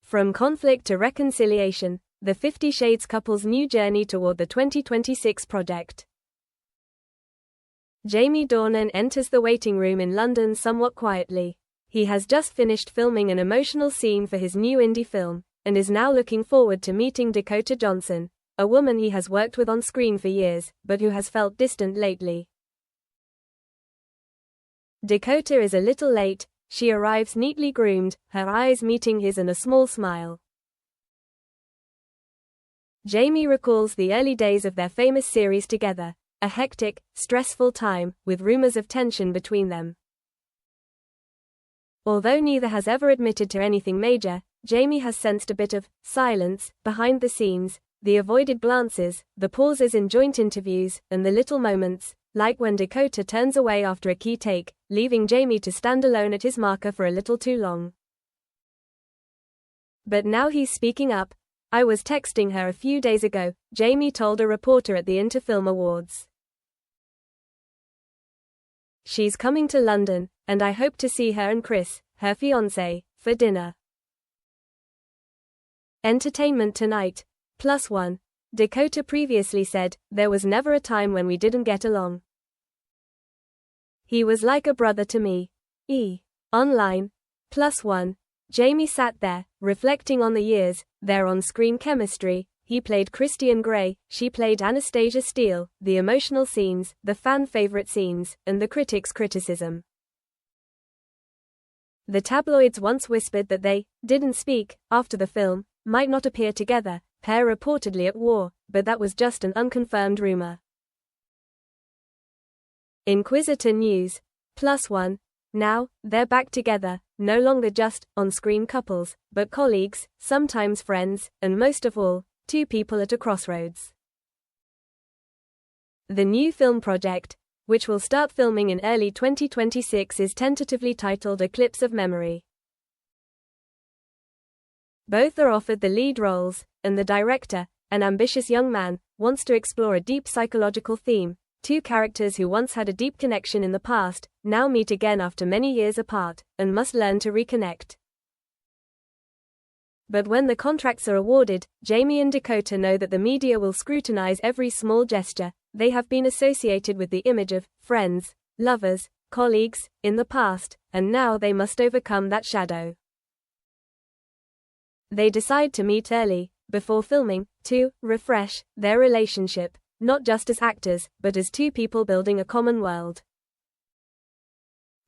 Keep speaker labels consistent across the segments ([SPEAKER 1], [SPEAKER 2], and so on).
[SPEAKER 1] From conflict to reconciliation, the 50 Shades couple's new journey toward the 2026 project. Jamie Dornan enters the waiting room in London somewhat quietly. He has just finished filming an emotional scene for his new indie film, and is now looking forward to meeting Dakota Johnson, a woman he has worked with on screen for years, but who has felt distant lately. Dakota is a little late. She arrives neatly groomed, her eyes meeting his and a small smile. Jamie recalls the early days of their famous series together, a hectic, stressful time, with rumors of tension between them. Although neither has ever admitted to anything major, Jamie has sensed a bit of silence behind the scenes, the avoided glances, the pauses in joint interviews, and the little moments, like when Dakota turns away after a key take, leaving Jamie to stand alone at his marker for a little too long. But now he's speaking up. "I was texting her a few days ago," Jamie told a reporter at the Interfilm Awards. "She's coming to London, and I hope to see her and Chris, her fiancé, for dinner." Entertainment Tonight, +1. Dakota previously said, "There was never a time when we didn't get along. He was like a brother to me." Online, +1. Jamie sat there, reflecting on the years, their on-screen chemistry. He played Christian Grey, she played Anastasia Steele, the emotional scenes, the fan-favorite scenes, and the critics' criticism. The tabloids once whispered that they didn't speak after the film, might not appear together, pair reportedly at war, but that was just an unconfirmed rumor. Inquisitor News, +1. Now, they're back together, no longer just on-screen couples, but colleagues, sometimes friends, and most of all, two people at a crossroads. The new film project, which will start filming in early 2026, is tentatively titled Eclipse of Memory. Both are offered the lead roles, and the director, an ambitious young man, wants to explore a deep psychological theme. Two characters who once had a deep connection in the past, now meet again after many years apart, and must learn to reconnect. But when the contracts are awarded, Jamie and Dakota know that the media will scrutinize every small gesture. They have been associated with the image of friends, lovers, colleagues, in the past, and now they must overcome that shadow. They decide to meet early, before filming, to refresh their relationship, not just as actors, but as two people building a common world.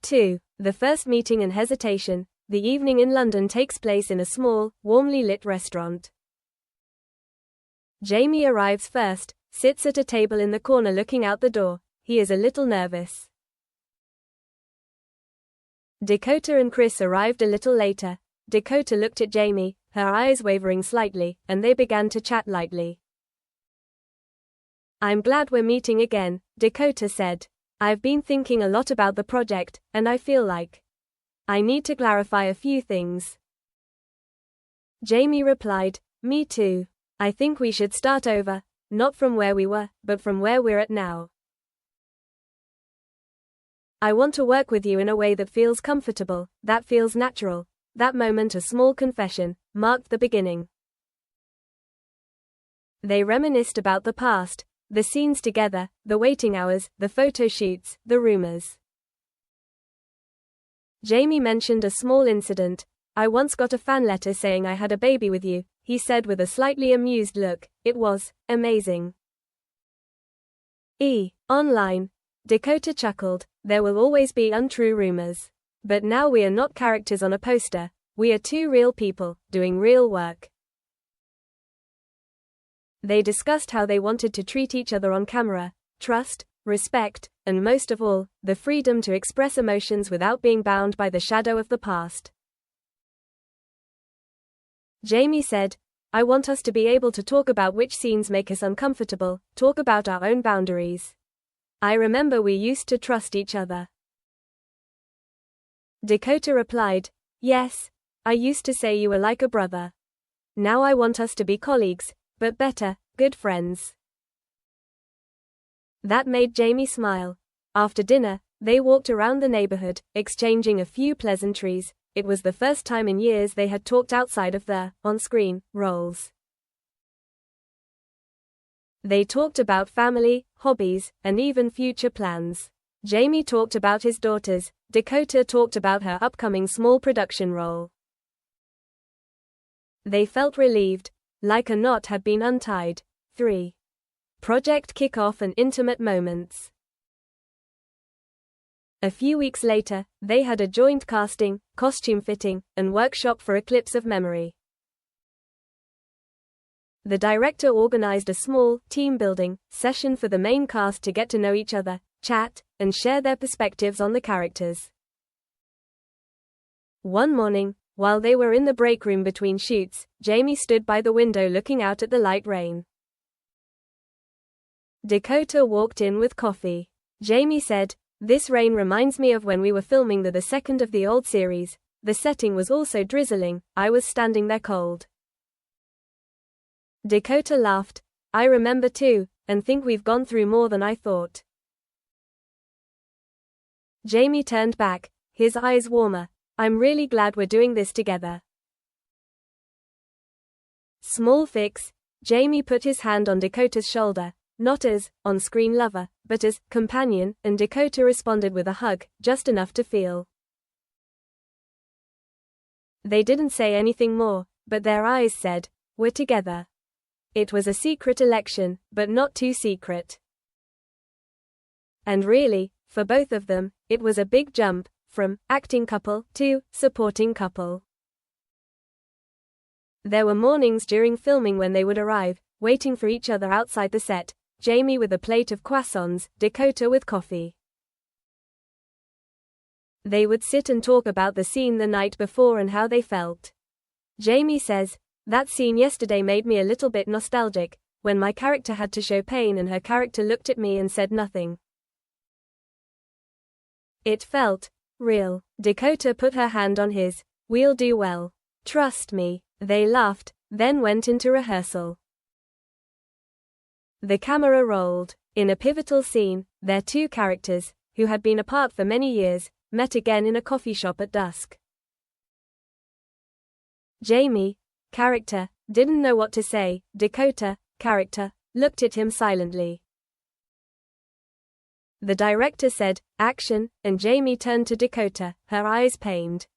[SPEAKER 1] 2. The first meeting and hesitation. The evening in London takes place in a small, warmly lit restaurant. Jamie arrives first, sits at a table in the corner looking out the door. He is a little nervous. Dakota and Chris arrived a little later. Dakota looked at Jamie, her eyes wavering slightly, and they began to chat lightly. "I'm glad we're meeting again," Dakota said. "I've been thinking a lot about the project, and I feel like I need to clarify a few things." Jamie replied, "Me too. I think we should start over, not from where we were, but from where we're at now. I want to work with you in a way that feels comfortable, that feels natural." That moment, a small confession, marked the beginning. They reminisced about the past, the scenes together, the waiting hours, the photo shoots, the rumors. Jamie mentioned a small incident. "I once got a fan letter saying I had a baby with you," he said with a slightly amused look. "It was amazing." Online. Dakota chuckled. "There will always be untrue rumors. But now we are not characters on a poster. We are two real people, doing real work." They discussed how they wanted to treat each other on camera: trust, respect, and most of all, the freedom to express emotions without being bound by the shadow of the past. Jamie said, "I want us to be able to talk about which scenes make us uncomfortable, talk about our own boundaries. I remember we used to trust each other." Dakota replied, "Yes, I used to say you were like a brother. Now I want us to be colleagues, but better, good friends." That made Jamie smile. After dinner, they walked around the neighborhood, exchanging a few pleasantries. it was the first time in years they had talked outside of their on-screen roles. They talked about family, hobbies, and even future plans. Jamie talked about his daughters, Dakota talked about her upcoming small production role. They felt relieved, like a knot had been untied. 3. Project kickoff and intimate moments. A few weeks later, they had a joint casting, costume fitting, and workshop for Eclipse of Memory. The director organized a small, team-building session for the main cast to get to know each other, chat, and share their perspectives on the characters. One morning, while they were in the break room between shoots, Jamie stood by the window looking out at the light rain. Dakota walked in with coffee. Jamie said, "This rain reminds me of when we were filming the second of the old series. The setting was also drizzling, I was standing there cold." Dakota laughed. "I remember too, and think we've gone through more than I thought." Jamie turned back, his eyes warmer. "I'm really glad we're doing this together." Small fix. Jamie put his hand on Dakota's shoulder, not as on-screen lover, but as companion, and Dakota responded with a hug, just enough to feel. They didn't say anything more, but their eyes said, "We're together." It was a secret election, but not too secret. And really, for both of them, it was a big jump, from acting couple to supporting couple. There were mornings during filming when they would arrive, waiting for each other outside the set, Jamie with a plate of croissants, Dakota with coffee. They would sit and talk about the scene the night before and how they felt. Jamie says, "That scene yesterday made me a little bit nostalgic, when my character had to show pain and her character looked at me and said nothing. It felt real." Dakota put her hand on his. "We'll do well. Trust me." They laughed, then went into rehearsal. The camera rolled. In a pivotal scene, their two characters, who had been apart for many years, met again in a coffee shop at dusk. Jamie, character, didn't know what to say. Dakota, character, looked at him silently. The director said, "Action," and Jamie turned to Dakota, her eyes pained.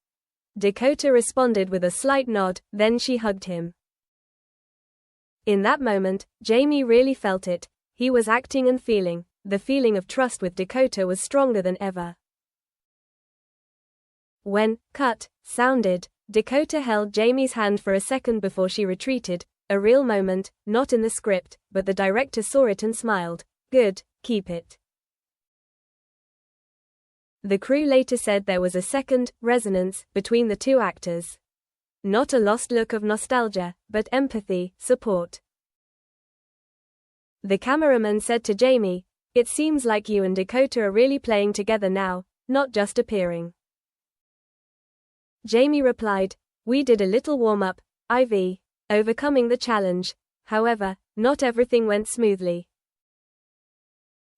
[SPEAKER 1] Dakota responded with a slight nod, then she hugged him. In that moment, Jamie really felt it. He was acting and feeling. The feeling of trust with Dakota was stronger than ever. When "cut" sounded, Dakota held Jamie's hand for a second before she retreated, a real moment, not in the script, but the director saw it and smiled. "Good, keep it." The crew later said there was a second resonance between the two actors. Not a lost look of nostalgia, but empathy, support. The cameraman said to Jamie, "It seems like you and Dakota are really playing together now, not just appearing." Jamie replied, "We did a little warm-up, IV, overcoming the challenge. However, not everything went smoothly.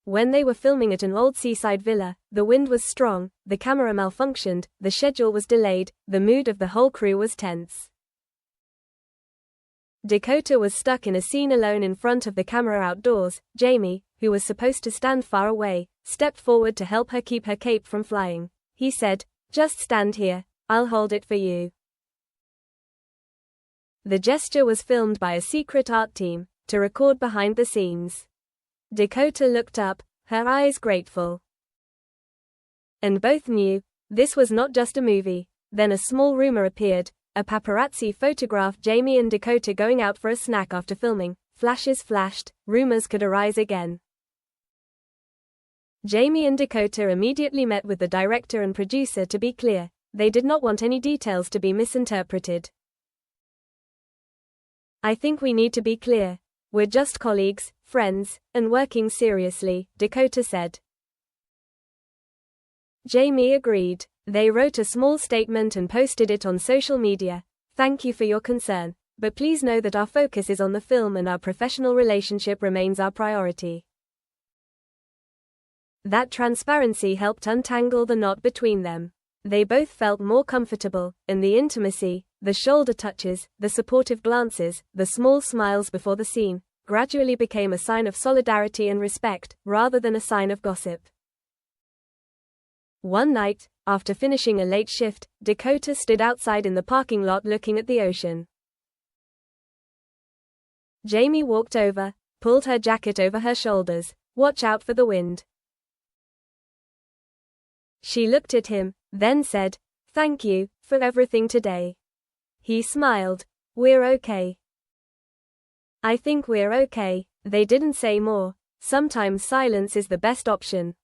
[SPEAKER 1] When they were filming at an old seaside villa, the wind was strong, the camera malfunctioned, the schedule was delayed, the mood of the whole crew was tense. Dakota was stuck in a scene alone in front of the camera outdoors. Jamie, who was supposed to stand far away, stepped forward to help her keep her cape from flying. He said, "Just stand here, I'll hold it for you." The gesture was filmed by a secret art team, to record behind the scenes. Dakota looked up, her eyes grateful. And both knew, this was not just a movie. Then a small rumor appeared. A paparazzi photographed Jamie and Dakota going out for a snack after filming. Flashes flashed, rumors could arise again. Jamie and Dakota immediately met with the director and producer to be clear. They did not want any details to be misinterpreted. "I think we need to be clear. We're just colleagues, friends, and working seriously," Dakota said. Jamie agreed. They wrote a small statement and posted it on social media. "Thank you for your concern, but please know that our focus is on the film and our professional relationship remains our priority." That transparency helped untangle the knot between them. They both felt more comfortable, and the intimacy, the shoulder touches, the supportive glances, the small smiles before the scene, gradually became a sign of solidarity and respect, rather than a sign of gossip. One night, after finishing a late shift, Dakota stood outside in the parking lot looking at the ocean. Jamie walked over, pulled her jacket over her shoulders. "Watch out for the wind." She looked at him, then said, "Thank you for everything today." He smiled. "We're okay." "I think we're okay." They didn't say more. Sometimes silence is the best option.